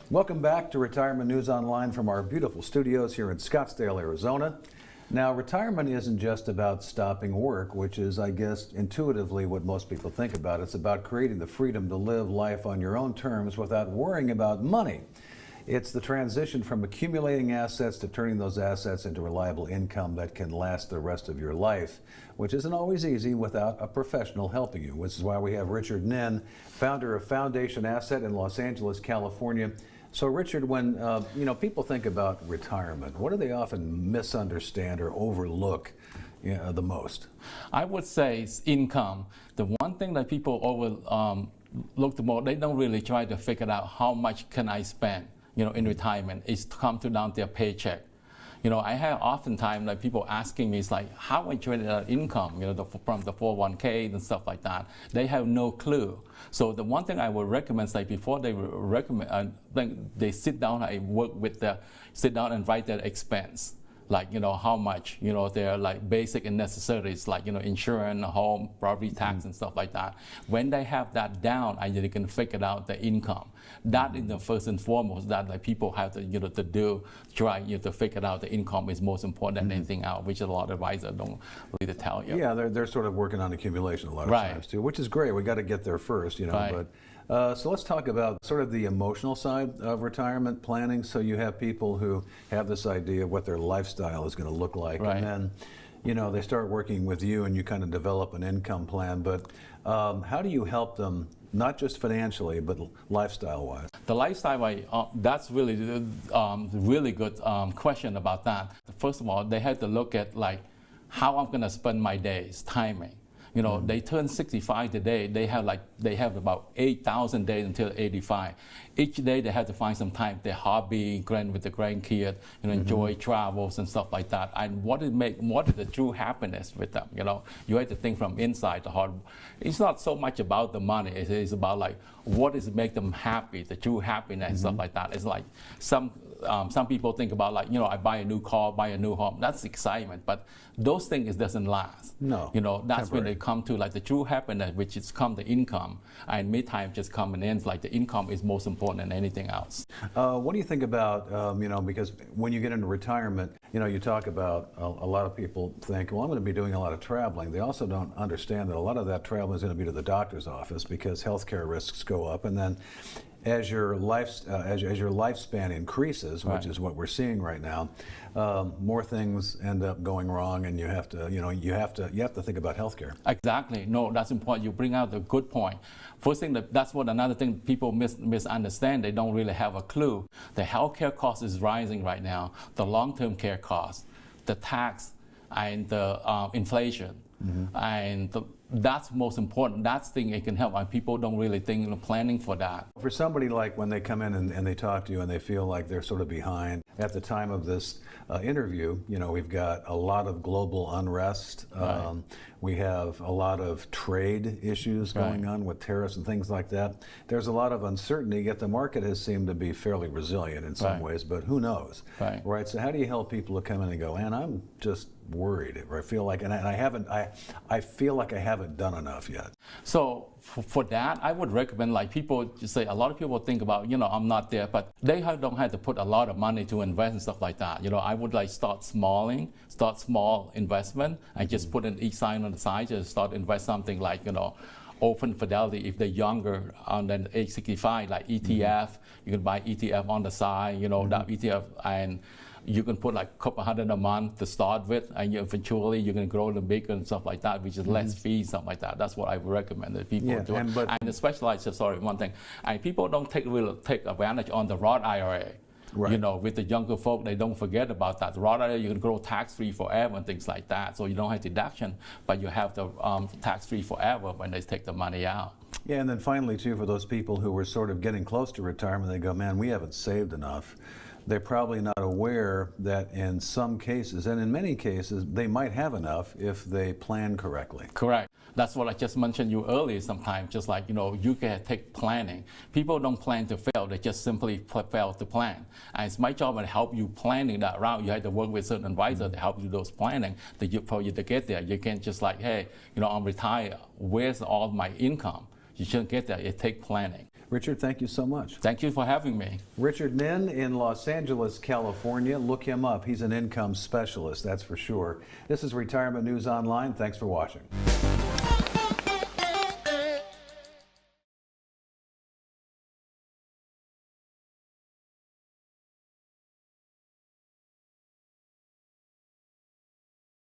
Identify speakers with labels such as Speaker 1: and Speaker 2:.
Speaker 1: Welcome back to Retirement News Online from our beautiful studios here in Scottsdale, Arizona. Now, retirement isn't just about stopping work, which is, I guess, intuitively what most people think about. It's about creating the freedom to live life on your own terms without worrying about money. It's the transition from accumulating assets to turning those assets into reliable income that can last the rest of your life, which isn't always easy without a professional helping you, which is why we have Richard Ngin, founder of Foundation Asset in Los Angeles, California. So, Richard, when people think about retirement, what do they often misunderstand or overlook the most?
Speaker 2: I would say it's income. The one thing that people overlook the most, they don't really try to figure out how much can I spend, in retirement. It's come to down their paycheck. I have oftentimes like people asking me, it's like, how I generate that income, from the 401k and stuff like that. They have no clue. So the one thing I would recommend is like before they recommend, they sit down and sit down and write their expense. Like, how much, their like basic and necessaries, like, insurance, home, property tax and stuff like that. When they have that down, and they can figure out the income. That is the first and foremost that like people have to, to do, try to figure out the income is most important than anything else, which a lot of advisors don't really tell you.
Speaker 1: Yeah, they're sort of working on accumulation a lot of times too, which is great. We got to get there first, but so let's talk about sort of the emotional side of retirement planning. So you have people who have this idea of what their lifestyle is going to look like, and then they start working with you and you kind of develop an income plan. But how do you help them, not just financially, but lifestyle-wise?
Speaker 2: The lifestyle, that's really good question about that. First of all, they have to look at like how I'm going to spend my days, timing. They turn 65 today. They have about 8,000 days until 85. Each day they have to find some time, their hobby, with the grandkid, enjoy travels and stuff like that. And what is the true happiness with them? You have to think from inside the heart. It's not so much about the money. It is about like what is make them happy, the true happiness and stuff like that. It's like some people think about like I buy a new car, buy a new home. That's excitement, but those things doesn't last.
Speaker 1: No.
Speaker 2: That's when they come to like the true happiness, which is the income, and mid-time just coming in. Like the income is most important than anything else.
Speaker 1: What do you think about because when you get into retirement, you talk about a lot of people think, well, I'm going to be doing a lot of traveling. They also don't understand that a lot of that travel is going to be to the doctor's office because healthcare risks go up, and then as your lifespan increases, which is what we're seeing right now, more things end up going wrong, and you have to think about healthcare.
Speaker 2: Exactly. No, that's important. You bring out a good point. First thing, that's what another thing people misunderstand. They don't really have a clue. The healthcare cost is rising right now. The long-term care cost, the tax, and the inflation, and that's most important. That's the thing it can help, and people don't really think planning for that.
Speaker 1: For somebody like when they come in and they talk to you and they feel like they're sort of behind, at the time of this interview, we've got a lot of global unrest. We have a lot of trade issues going on with tariffs and things like that. There's a lot of uncertainty, yet the market has seemed to be fairly resilient in some ways, but who knows? Right. So how do you help people to come in and go, man, I'm just worried, or I feel like, I feel like I haven't done enough yet?
Speaker 2: So for that, I would recommend like people just say, a lot of people think about, I'm not there, but they don't have to put a lot of money to invest and stuff like that. I would like start small investment, and just put an each sign on the side, just start invest something like, open fidelity if they're younger than age 65, like ETF, you can buy ETF on the side, that ETF, and you can put like a couple $100 a month to start with, and eventually you can grow them bigger and stuff like that, which is less fees, something like that. That's what I would recommend that people do. And especially, one thing, and people don't take advantage on the Roth IRA. With the younger folk, they don't forget about that. Roth IRA, you can grow tax-free forever and things like that. So you don't have deduction, but you have the tax-free forever when they take the money out.
Speaker 1: Yeah, and then finally, too, for those people who were sort of getting close to retirement, they go, man, we haven't saved enough. They're probably not aware that in some cases, and in many cases, they might have enough if they plan correctly.
Speaker 2: Correct. That's what I just mentioned you earlier sometimes, just like, you can take planning. People don't plan to fail, they just simply fail to plan. And it's my job to help you planning that route. You have to work with certain advisors to help you those planning for you to get there. You can't just like, hey, I'm retired, where's all my income? You shouldn't get there, it takes planning.
Speaker 1: Richard, thank you so much.
Speaker 2: Thank you for having me.
Speaker 1: Richard Ngin in Los Angeles, California. Look him up. He's an income specialist, that's for sure. This is Retirement News Online. Thanks for watching.